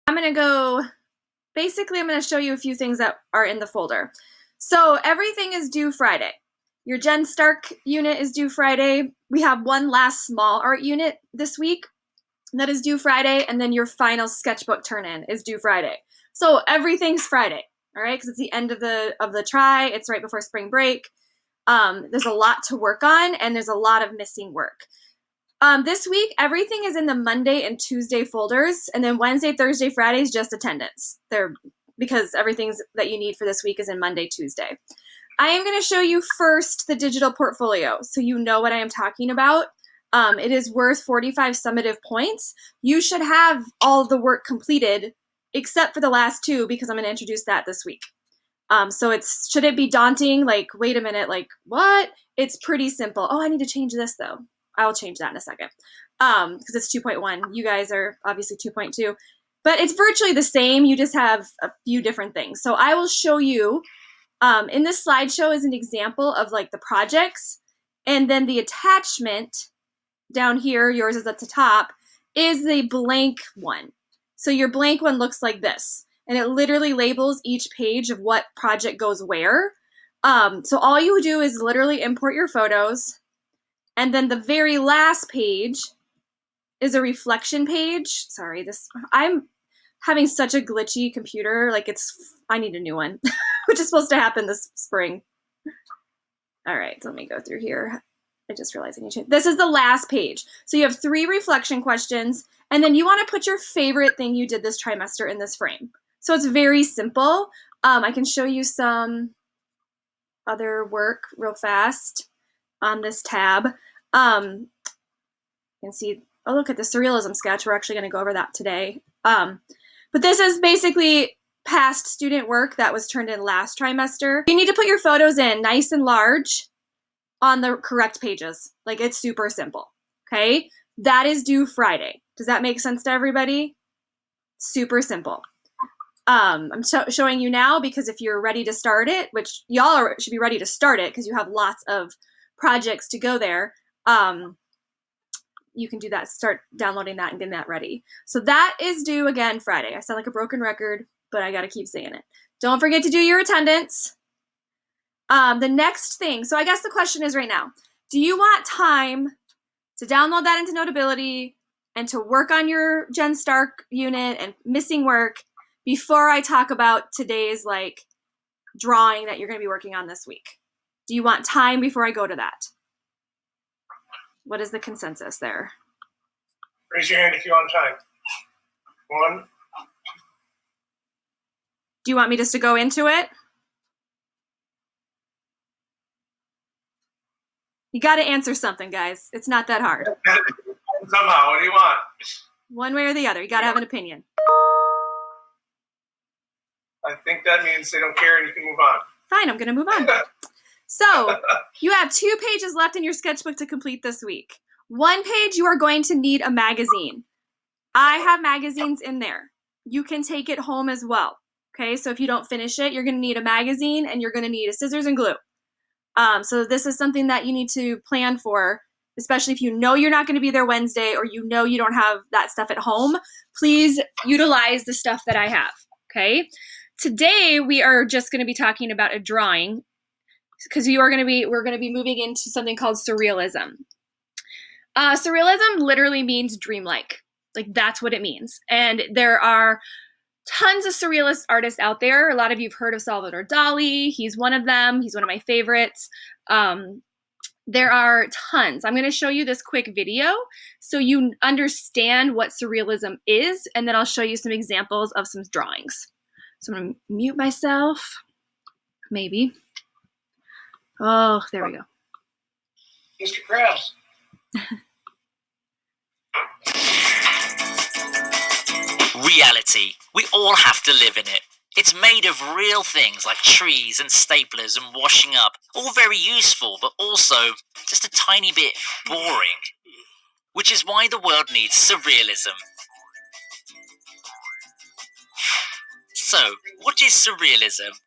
I'm going to show you a few things that are in the folder. So everything is due Friday. Your Jen Stark unit is due Friday. We have one last small art unit this week that is due Friday, and then your final sketchbook turn-in is due Friday. So everything's Friday, all right? Because it's the end of the try. It's right before spring break. There's a lot to work on, and there's a lot of missing work. This week, everything is in the Monday and Tuesday folders, and then Wednesday, Thursday, Friday is just attendance. Because everything that you need for this week is in Monday, Tuesday. I am going to show you first the digital portfolio, so you know what I am talking about. It is worth 45 summative points. You should have all the work completed, except for the last two, because I'm going to introduce that this week. So should it be daunting? Like, wait a minute, like, what? It's pretty simple. Oh, I need to change this, though. I'll change that in a second, because it's 2.1. You guys are obviously 2.2. But it's virtually the same. You just have a few different things. So I will show you, in this slideshow is an example of like the projects. And then the attachment down here, yours is at the top, is the blank one. So your blank one looks like this. And it literally labels each page of what project goes where. So all you do is literally import your photos. And then the very last page is a reflection page. Sorry, I'm having such a glitchy computer. Like I need a new one, which is supposed to happen this spring. All right, so let me go through here. I just realized I need to change. This is the last page. So you have 3 reflection questions, and then you want to put your favorite thing you did this trimester in this frame. So it's very simple. I can show you some other work real fast on this tab. You can see, oh, look at the Surrealism sketch. We're actually going to go over that today. But this is basically past student work that was turned in last trimester. You need to put your photos in nice and large on the correct pages. Like, it's super simple, okay? That is due Friday. Does that make sense to everybody? Super simple. I'm showing you now because if you're ready to start it, which y'all should be ready to start it because you have lots of projects to go there, you can do that, start downloading that and getting that ready. So that is due again Friday. I sound like a broken record, but I got to keep saying it. Don't forget to do your attendance. The next thing, so I guess the question is right now, do you want time to download that into Notability and to work on your Jen Stark unit and missing work before I talk about today's like drawing that you're going to be working on this week? Do you want time before I go to that? What is the consensus there? Raise your hand if you want time. 1. Do you want me just to go into it? You got to answer something, guys. It's not that hard. Somehow, what do you want? One way or the other. You got to have an opinion. I think that means they don't care and you can move on. Fine, I'm going to move on. So you have 2 pages left in your sketchbook to complete this week. 1 page, you are going to need a magazine. I have magazines in there. You can take it home as well. Okay, so if you don't finish it, you're going to need a magazine and you're going to need a scissors and glue. So this is something that you need to plan for, especially if you know you're not going to be there Wednesday or you know you don't have that stuff at home. Please utilize the stuff that I have, okay? Today, we are just going to be talking about a drawing because we're going to be moving into something called Surrealism. Surrealism literally means dreamlike. Like, that's what it means. And there are tons of surrealist artists out there. A lot of you have heard of Salvador Dali. He's one of them. He's one of my favorites. There are tons. I'm going to show you this quick video so you understand what surrealism is, and then I'll show you some examples of some drawings. So I'm going to mute myself. Maybe. Oh, there we go. Mr. Krabs. Reality. We all have to live in it. It's made of real things like trees and staplers and washing up. All very useful, but also just a tiny bit boring. Which is why the world needs surrealism. So, what is surrealism?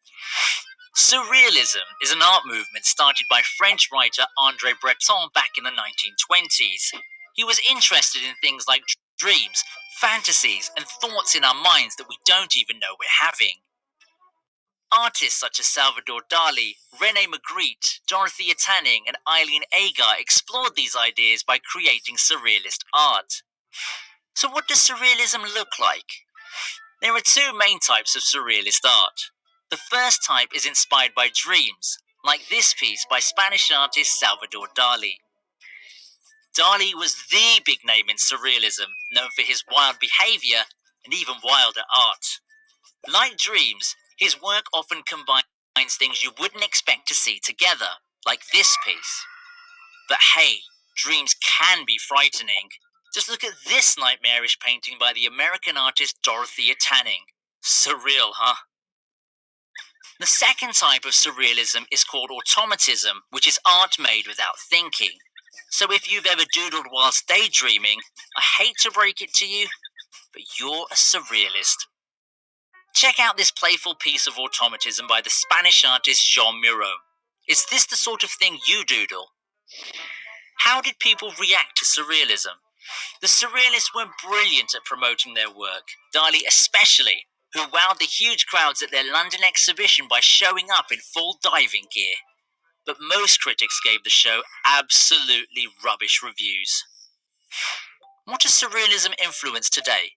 Surrealism is an art movement started by French writer André Breton back in the 1920s. He was interested in things like dreams, fantasies and thoughts in our minds that we don't even know we're having. Artists such as Salvador Dali, René Magritte, Dorothea Tanning, and Eileen Agar explored these ideas by creating surrealist art. So what does surrealism look like? There are two main types of surrealist art. The first type is inspired by dreams, like this piece by Spanish artist Salvador Dali. Dali was the big name in surrealism, known for his wild behavior and even wilder art. Like dreams, his work often combines things you wouldn't expect to see together, like this piece. But hey, dreams can be frightening. Just look at this nightmarish painting by the American artist Dorothea Tanning. Surreal, huh? The second type of surrealism is called automatism, which is art made without thinking. So if you've ever doodled whilst daydreaming, I hate to break it to you, but you're a surrealist. Check out this playful piece of automatism by the Spanish artist Jean Miro. Is this the sort of thing you doodle? How did people react to surrealism? The surrealists were brilliant at promoting their work, Dali especially, who wowed the huge crowds at their London exhibition by showing up in full diving gear. But most critics gave the show absolutely rubbish reviews. What does surrealism influence today?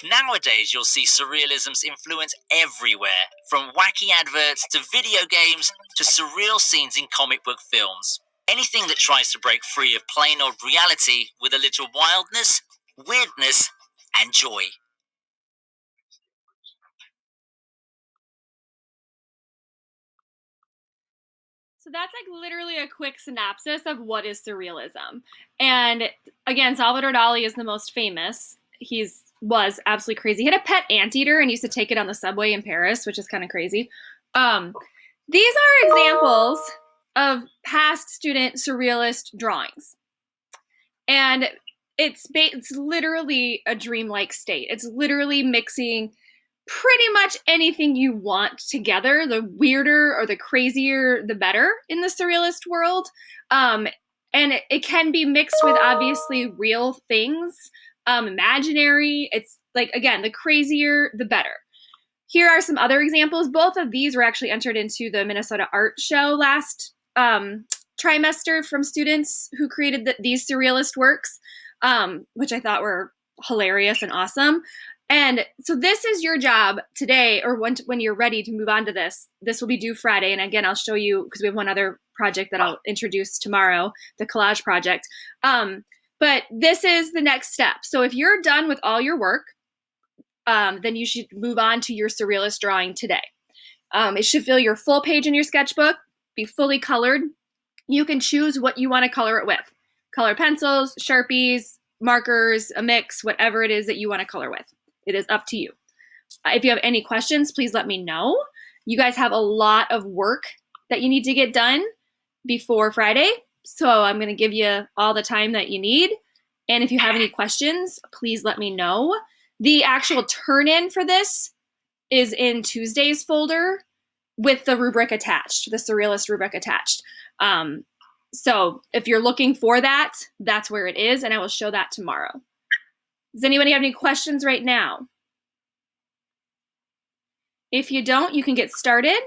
Nowadays, you'll see surrealism's influence everywhere, from wacky adverts to video games to surreal scenes in comic book films. Anything that tries to break free of plain old reality with a little wildness, weirdness, and joy. So that's like literally a quick synopsis of what is surrealism. And again, Salvador Dali is the most famous. Was absolutely crazy. He had a pet anteater and used to take it on the subway in Paris, which is kind of crazy. These are examples of past student surrealist drawings. And it's literally a dreamlike state. It's literally mixing pretty much anything you want together. The weirder or the crazier, the better in the surrealist world. And it can be mixed with obviously real things, imaginary. It's like, again, the crazier, the better. Here are some other examples. Both of these were actually entered into the Minnesota Art Show last trimester from students who created these surrealist works, which I thought were hilarious and awesome. And so this is your job today, or when you're ready to move on to this. This will be due Friday. And again, I'll show you, because we have one other project that I'll introduce tomorrow, the collage project. But this is the next step. So if you're done with all your work, then you should move on to your surrealist drawing today. It should fill your full page in your sketchbook, be fully colored. You can choose what you want to color it with. Color pencils, Sharpies, markers, a mix, whatever it is that you want to color with. It is up to you. If you have any questions, please let me know. You guys have a lot of work that you need to get done before Friday. So I'm going to give you all the time that you need. And if you have any questions, please let me know. The actual turn-in for this is in Tuesday's folder with the rubric attached, the Surrealist rubric attached. So if you're looking for that, that's where it is, and I will show that tomorrow. Does anybody have any questions right now? If you don't, you can get started.